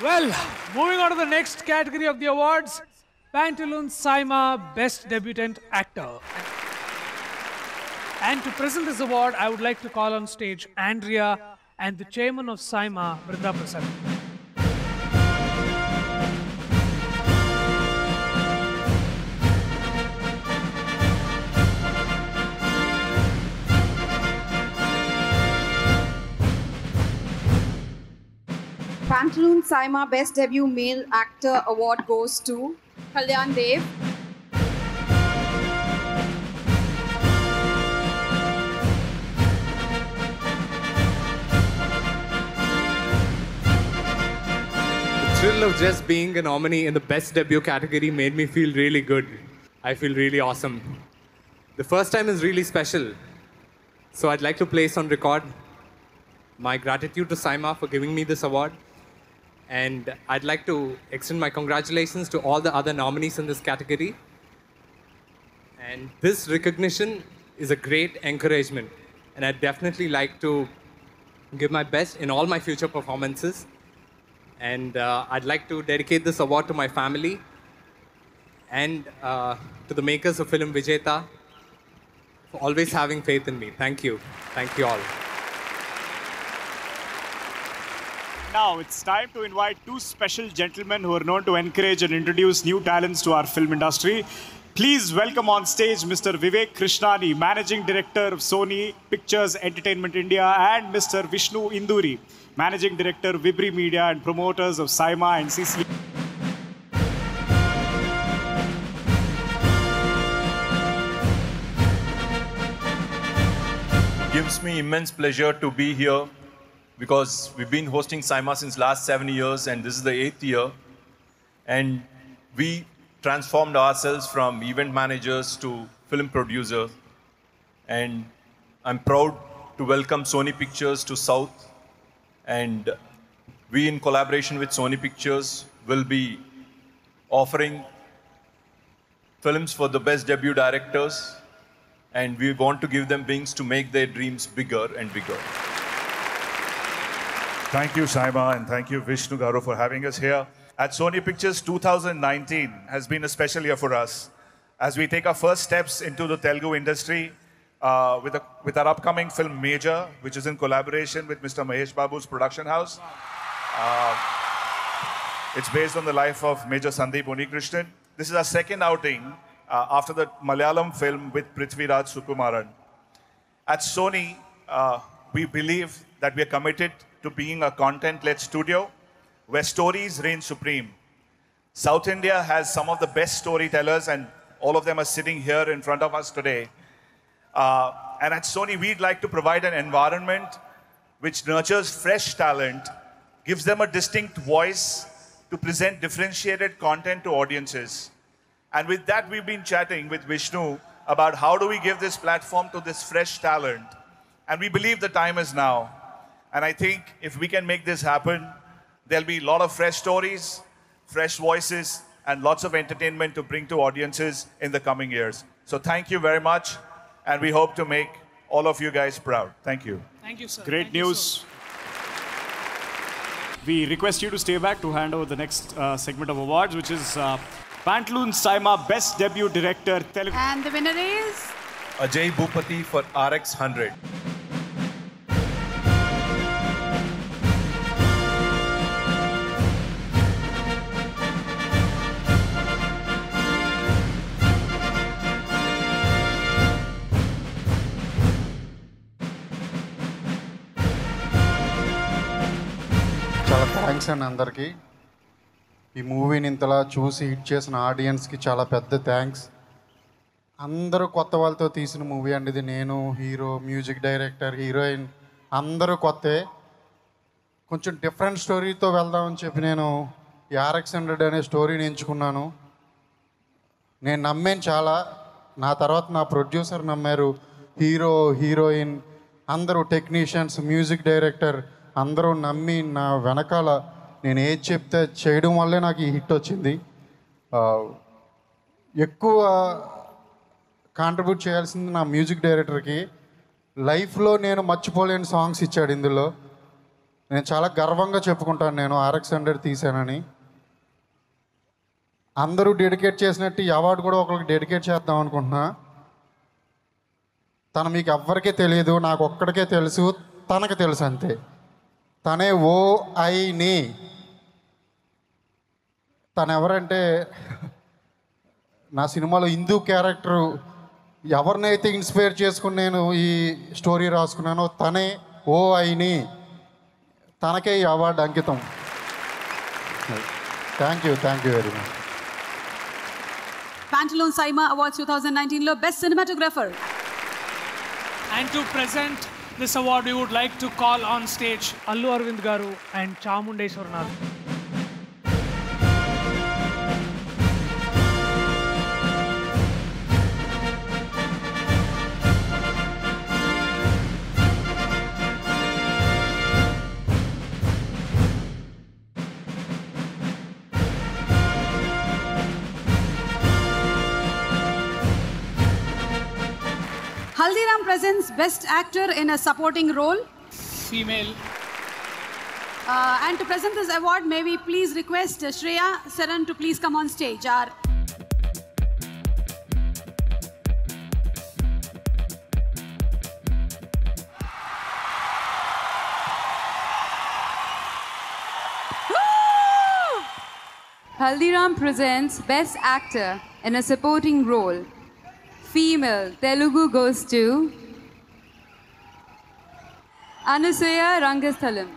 Well, moving on to the next category of the awards, Pantaloons Saima Best Debutant Actor. And to present this award, I would like to call on stage Andrea and the chairman of Saima, Brinda Prasad. Pantaloons Saima Best Debut Male Actor Award goes to Kalyan Dev. The thrill of just being a nominee in the Best Debut category made me feel really good. I feel really awesome. The first time is really special. So I'd like to place on record my gratitude to Saima for giving me this award. And I'd like to extend my congratulations to all the other nominees in this category. And this recognition is a great encouragement. And I'd definitely like to give my best in all my future performances. And I'd like to dedicate this award to my family and to the makers of film Vijeta for always having faith in me. Thank you. Thank you all. Now it's time to invite two special gentlemen who are known to encourage and introduce new talents to our film industry. Please welcome on stage Mr. Vivek Krishnani, Managing Director of Sony Pictures Entertainment India, and Mr. Vishnu Induri, Managing Director Vibri Media and promoters of Saima and CC. Gives me immense pleasure to be here because we've been hosting Saima since last 7 years and this is the 8th year. And we transformed ourselves from event managers to film producers. And I'm proud to welcome Sony Pictures to South. And we, in collaboration with Sony Pictures, will be offering films for the best debut directors. And we want to give them wings to make their dreams bigger and bigger. Thank you, Saima, and thank you, Vishnu Garu, for having us here. At Sony Pictures, 2019 has been a special year for us as we take our first steps into the Telugu industry with our upcoming film Major, which is in collaboration with Mr. Mahesh Babu's production house. It's based on the life of Major Sandeep Unikrishnan. This is our second outing after the Malayalam film with Prithviraj Sukumaran. At Sony, we believe that we are committed to being a content-led studio where stories reign supreme. South India has some of the best storytellers and all of them are sitting here in front of us today. And at Sony, we'd like to provide an environment which nurtures fresh talent, gives them a distinct voice to present differentiated content to audiences. And with that, we've been chatting with Vishnu about how do we give this platform to this fresh talent. And we believe the time is now. And I think if we can make this happen, there'll be a lot of fresh stories, fresh voices, and lots of entertainment to bring to audiences in the coming years. So thank you very much, and we hope to make all of you guys proud. Thank you. Thank you, sir. Great news. We request you to stay back to hand over the next segment of awards, which is Pantaloons Saima Best Debut Director Telugu. And the winner is Ajay Bhupati for RX 100. చాలా thanks అండి అందరికీ. ఈ మూవీని ఇంతలా చూసి hit చేసిన ఆడియన్స్కి చాలా పెద్ద థ్యాంక్స్. అందరూ కొత్త వాళ్ళతో తీసిన మూవీ అండి ఇది. నేను హీరో, మ్యూజిక్ డైరెక్టర్, హీరోయిన్ అందరూ కొత్తే. కొంచెం డిఫరెంట్ స్టోరీతో వెళ్దామని చెప్పి నేను ఈ RX 100 అనే స్టోరీని ఎంచుకున్నాను. నేను నమ్మాను చాలా. నా తర్వాత నా ప్రొడ్యూసర్ నమ్మారు. హీరో, హీరోయిన్ అందరూ, టెక్నీషియన్స్, మ్యూజిక్ డైరెక్టర్ అందరూ నమ్మి నా వెనకాల నేను ఏది చెప్తే చేయడం వల్లే నాకు ఈ హిట్ వచ్చింది. ఎక్కువ కాంట్రిబ్యూట్ చేయాల్సింది నా మ్యూజిక్ డైరెక్టర్కి. లైఫ్లో నేను మర్చిపోలేని సాంగ్స్ ఇచ్చాడు ఇందులో. నేను చాలా గర్వంగా చెప్పుకుంటాను, నేను RX-100 తీశానని. అందరూ డెడికేట్ చేసినట్టు ఈ అవార్డు కూడా ఒకరికి డెడికేట్ చేద్దాం అనుకుంటున్నా. తను మీకు ఎవ్వరికీ తెలియదు, నాకు ఒక్కడికే తెలుసు, తనకు తెలుసు అంతే. తనే OIని. తను ఎవరంటే నా సినిమాలో హిందూ క్యారెక్టరు ఎవరినైతే ఇన్స్పైర్ చేసుకుని నేను ఈ స్టోరీ రాసుకున్నానో తనే OIని. తనకే ఈ అవార్డు అంకితం. Thank you very much. Pantaloons Saima Awards 2019 లో best cinematographer. And to present this award, we would like to call on stage Allu Arvind Garu and Chamundeshwaranath. Haldiram presents Best Actor in a Supporting Role. Female. And to present this award, may we please request Shreya Saran to please come on stage. Haldiram presents Best Actor in a Supporting Role. Female, Telugu goes to Anusaya Rangasthalam.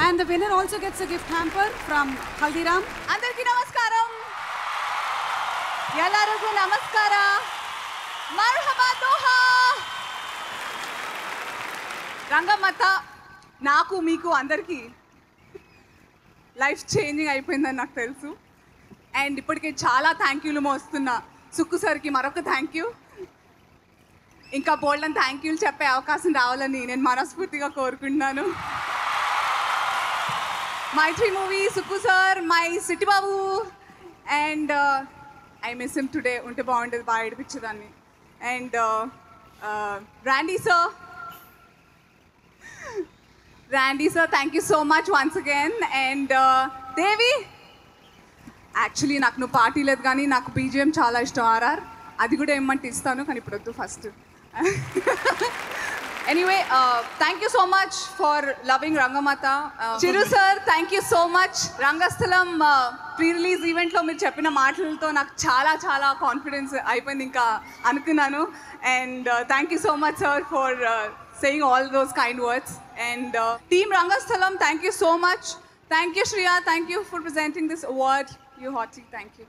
And the winner also gets a gift hamper from Haldiram. అందరికీ నమస్కారం. ಎಲ್ಲರಿಗೂ ನಮಸ್ಕಾರ. మర్హబా Doha. Rangammatha నాకు మీకు అందరికీ life changing అయిపోయిందని నాకు తెలుసు. అండ్ ఇప్పటికే చాలా థ్యాంక్ యూలు మోస్తున్నా. సుక్కు సార్కి మరొక థ్యాంక్ యూ, ఇంకా బోల్డన్ థ్యాంక్ యూలు చెప్పే అవకాశం రావాలని నేను మనస్ఫూర్తిగా కోరుకుంటున్నాను. My 3 movies, Sukku sir, my City Babu, and I miss him today. Unte baagundedi baa edipichadani. And Randy sir, thank you so much once again. And Devi, actually నాకు నువ్వు party లేదు కానీ నాకు BGM చాలా ఇష్టం. RR అది కూడా ఏమంటే ఇస్తాను కానీ ఇప్పుడు వద్దు first. Anyway, thank you so much for loving Rangamata. Chiru sir, thank you so much. Rangasthalam pre-release event lo meer cheppina maatalతో నాకు చాలా చాలా కాన్ఫిడెన్స్ అయిపోయింది ఇంకా అనుకున్నాను. And thank you so much sir for saying all those kind words. And team Rangasthalam, thank you so much. Thank you Shreya, thank you for presenting this award. You hotly, thank you.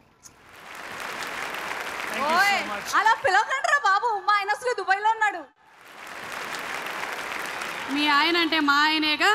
Thank you so much. అలా పిలవకండిరా బాబు, మా ఆయన అసలు దుబాయ్లో ఉన్నాడు. మీ ఆయన అంటే మా ఆయనేగా.